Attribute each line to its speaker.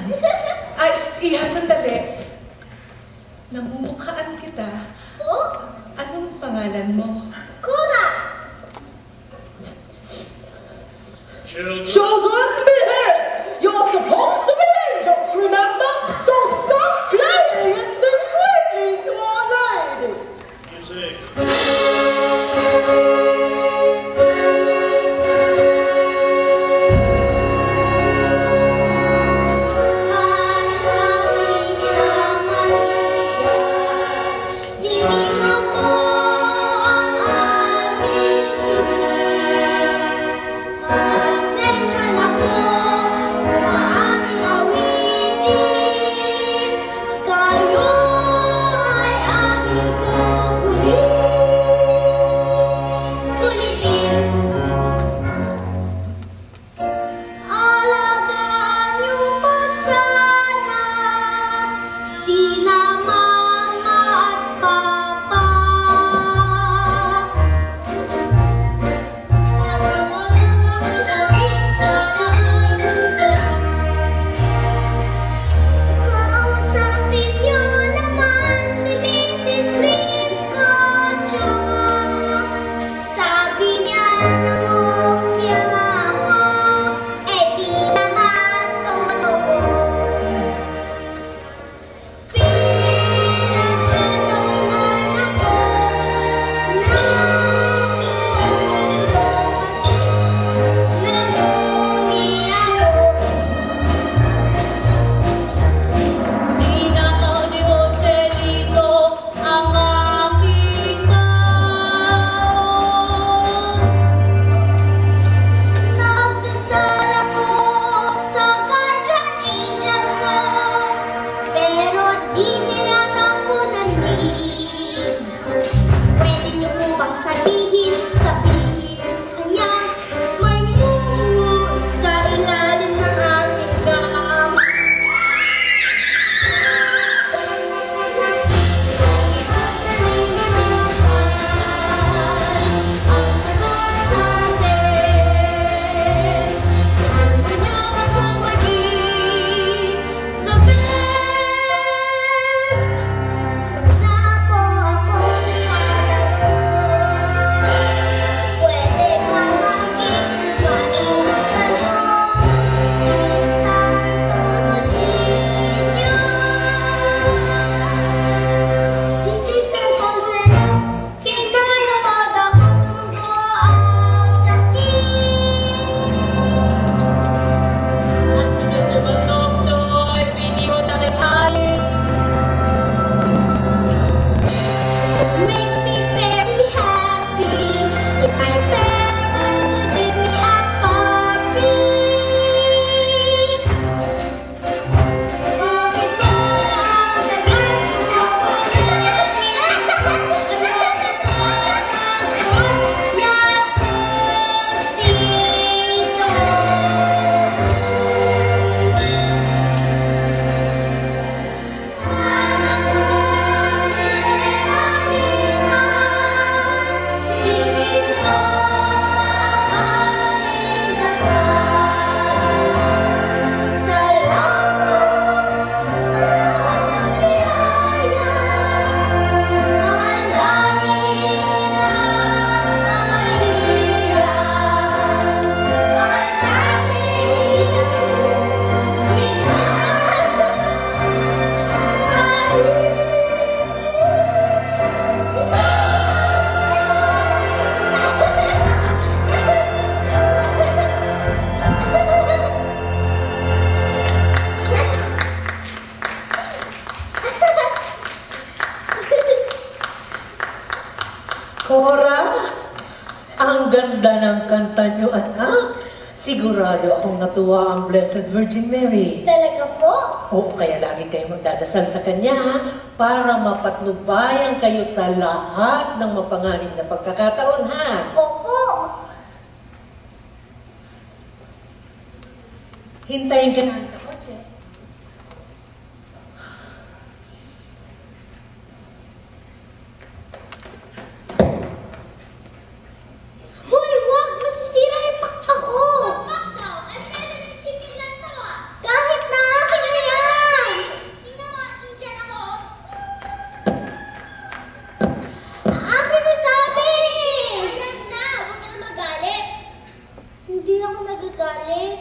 Speaker 1: yan? Ay, Iha, sandali. Namumukhaan kita.
Speaker 2: Oh?
Speaker 1: Anong pangalan mo?
Speaker 2: Cora!
Speaker 3: Children, behave! You're supposed to be angels, remember? So stop playing and sing sweetly to Our Lady.
Speaker 4: Music.
Speaker 3: Cora, ang ganda ng kanta niyo, anak. Sigurado akong natuwa ang Blessed Virgin Mary.
Speaker 2: Talaga po?
Speaker 3: Oo, kaya lagi kayo magdadasal sa Kanya para mapatnubayan kayo sa lahat ng mapanganib na pagkakataon, ha?
Speaker 2: Opo.
Speaker 3: Hintayin ka namin sa kotse.
Speaker 2: Hoy, wag! Masisira yung pakpak ko! Pakpak daw? Eh, pwede na tipilan to ah! Kahit na aking Hindi ako nagagalit.